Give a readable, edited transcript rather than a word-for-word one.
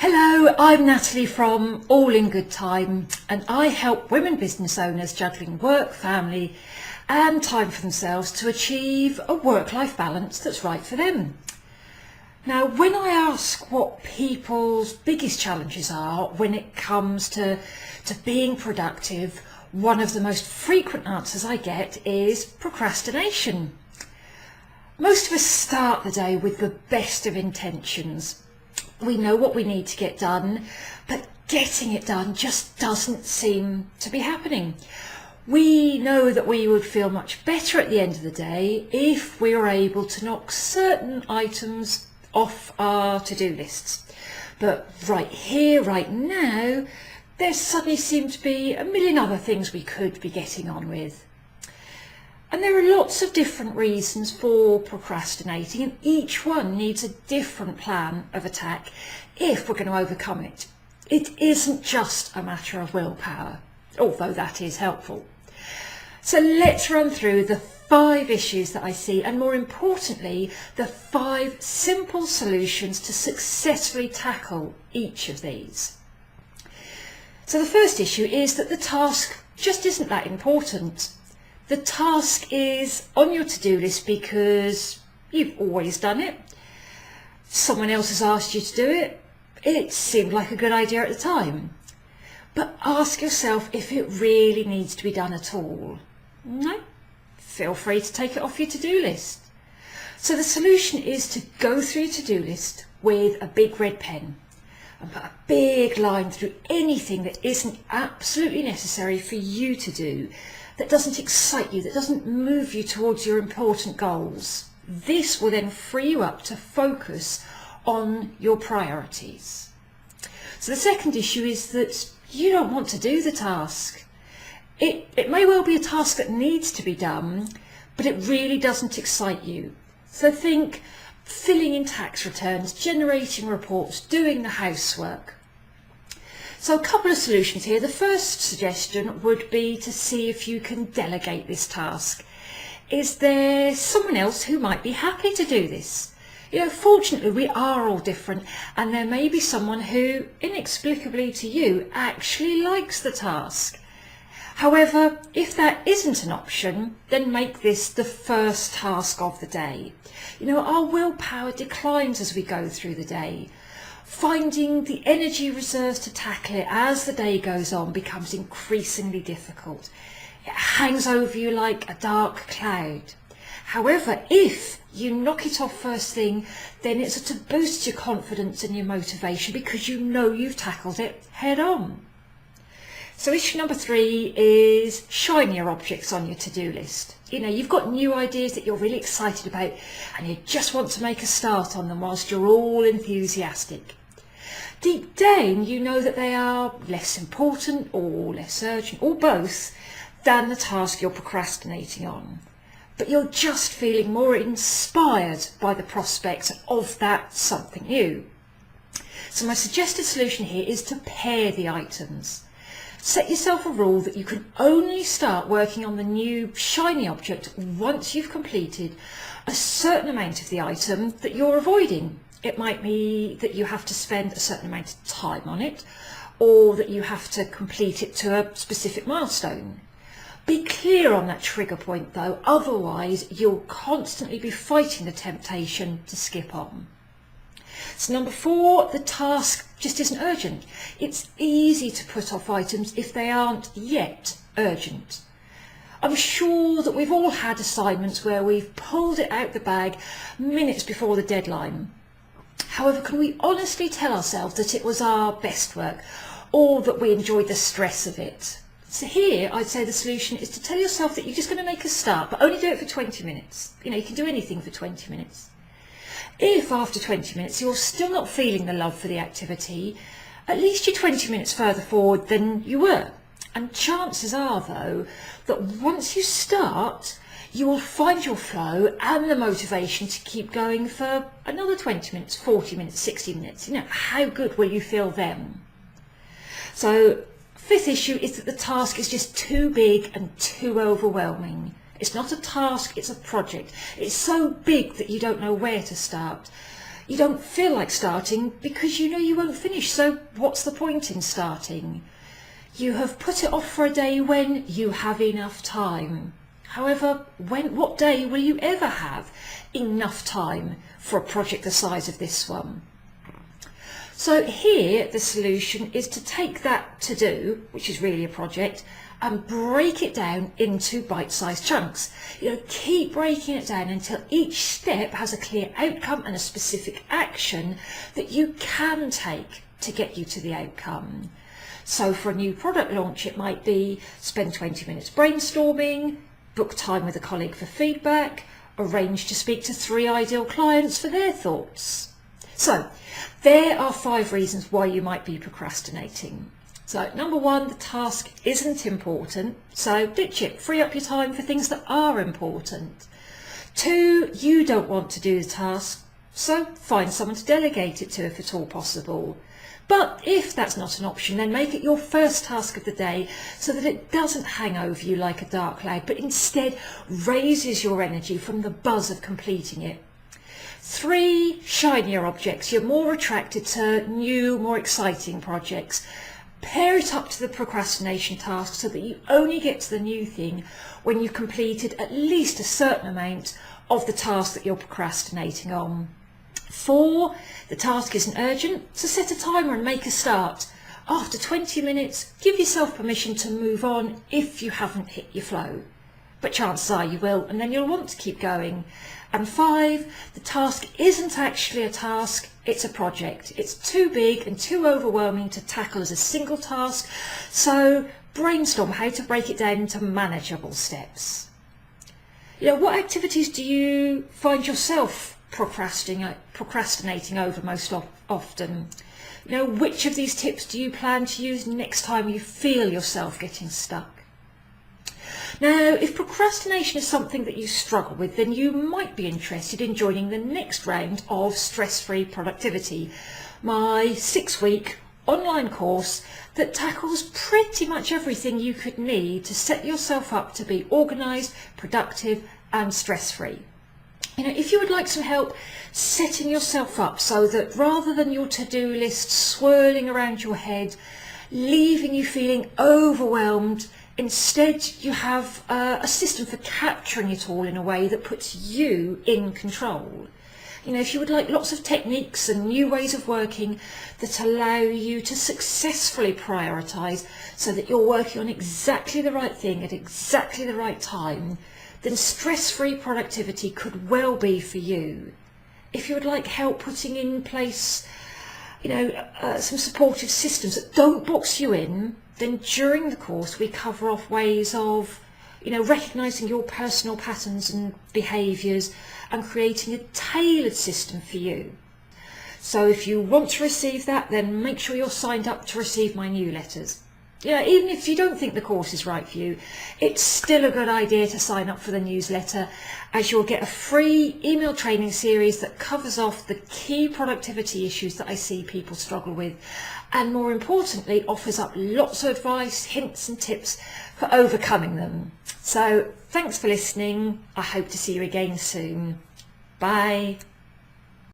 Hello, I'm Natalie from All in Good Time, and I help women business owners juggling work, family and time for themselves to achieve a work-life balance that's right for them. Now, when I ask what people's biggest challenges are when it comes to being productive, one of the most frequent answers I get is procrastination. Most of us start the day with the best of intentions. We know what we need to get done, but getting it done just doesn't seem to be happening. We know that we would feel much better at the end of the day if we were able to knock certain items off our to-do lists. But right here, right now, there suddenly seem to be a million other things we could be getting on with. And there are lots of different reasons for procrastinating, and each one needs a different plan of attack if we're going to overcome it. It isn't just a matter of willpower, although that is helpful. So let's run through the 5 issues that I see, and more importantly, the 5 simple solutions to successfully tackle each of these. So the first issue is that the task just isn't that important. The task is on your to-do list because you've always done it. Someone else has asked you to do it. It seemed like a good idea at the time. But ask yourself if it really needs to be done at all. No? Feel free to take it off your to-do list. So the solution is to go through your to-do list with a big red pen and put a big line through anything that isn't absolutely necessary for you to do, that doesn't excite you, that doesn't move you towards your important goals. This will then free you up to focus on your priorities. So the second issue is that you don't want to do the task. It may well be a task that needs to be done, but it really doesn't excite you. So think filling in tax returns, generating reports, doing the housework. So a couple of solutions here. The first suggestion would be to see if you can delegate this task. Is there someone else who might be happy to do this? Fortunately, we are all different, and there may be someone who, inexplicably to you, actually likes the task. However, if that isn't an option, then make this the first task of the day. Our willpower declines as we go through the day. Finding the energy reserves to tackle it as the day goes on becomes increasingly difficult. It hangs over you like a dark cloud. However, if you knock it off first thing, then it's to boost your confidence and your motivation because you know you've tackled it head on. So issue number 3 is shinier objects on your to-do list. You've got new ideas that you're really excited about and you just want to make a start on them whilst you're all enthusiastic. Deep down, you know that they are less important or less urgent, or both, than the task you're procrastinating on. But you're just feeling more inspired by the prospect of that something new. So my suggested solution here is to pair the items. Set yourself a rule that you can only start working on the new shiny object once you've completed a certain amount of the item that you're avoiding. It might be that you have to spend a certain amount of time on it, or that you have to complete it to a specific milestone. Be clear on that trigger point though, otherwise you'll constantly be fighting the temptation to skip on. So number 4, the task just isn't urgent. It's easy to put off items if they aren't yet urgent. I'm sure that we've all had assignments where we've pulled it out the bag minutes before the deadline. However, can we honestly tell ourselves that it was our best work, or that we enjoyed the stress of it? So here, I'd say the solution is to tell yourself that you're just going to make a start, but only do it for 20 minutes. You can do anything for 20 minutes. If after 20 minutes you're still not feeling the love for the activity, at least you're 20 minutes further forward than you were. And chances are, though, that once you start, you will find your flow and the motivation to keep going for another 20 minutes, 40 minutes, 60 minutes. How good will you feel then? So, 5th issue is that the task is just too big and too overwhelming. It's not a task, it's a project. It's so big that you don't know where to start. You don't feel like starting because you know you won't finish, so what's the point in starting? You have put it off for a day when you have enough time. However, what day will you ever have enough time for a project the size of this one? So here the solution is to take that to-do, which is really a project, and break it down into bite-sized chunks. Keep breaking it down until each step has a clear outcome and a specific action that you can take to get you to the outcome. So for a new product launch, it might be spend 20 minutes brainstorming, book time with a colleague for feedback, arrange to speak to 3 ideal clients for their thoughts. So there are 5 reasons why you might be procrastinating. So number 1, the task isn't important, so ditch it, free up your time for things that are important. 2, you don't want to do the task, so find someone to delegate it to if at all possible. But if that's not an option, then make it your first task of the day so that it doesn't hang over you like a dark cloud, but instead raises your energy from the buzz of completing it. 3, shinier objects. You're more attracted to new, more exciting projects. Pair it up to the procrastination task so that you only get to the new thing when you've completed at least a certain amount of the task that you're procrastinating on. 4, the task isn't urgent, so set a timer and make a start. After 20 minutes, give yourself permission to move on if you haven't hit your flow. But chances are you will, and then you'll want to keep going. And 5, the task isn't actually a task, it's a project. It's too big and too overwhelming to tackle as a single task, so brainstorm how to break it down into manageable steps. What activities do you find yourself procrastinating over most often? Which of these tips do you plan to use next time you feel yourself getting stuck? Now, if procrastination is something that you struggle with, then you might be interested in joining the next round of Stress-Free Productivity, my 6-week online course that tackles pretty much everything you could need to set yourself up to be organised, productive and stress-free. If you would like some help setting yourself up so that rather than your to-do list swirling around your head, leaving you feeling overwhelmed, instead you have a system for capturing it all in a way that puts you in control. If you would like lots of techniques and new ways of working that allow you to successfully prioritise so that you're working on exactly the right thing at exactly the right time, then stress-free productivity could well be for you. If you would like help putting in place, some supportive systems that don't box you in, then during the course we cover off ways of, recognising your personal patterns and behaviours and creating a tailored system for you. So if you want to receive that, then make sure you're signed up to receive my newsletters. Even if you don't think the course is right for you, it's still a good idea to sign up for the newsletter, as you'll get a free email training series that covers off the key productivity issues that I see people struggle with, and more importantly offers up lots of advice, hints and tips for overcoming them. So thanks for listening. I hope to see you again soon. Bye.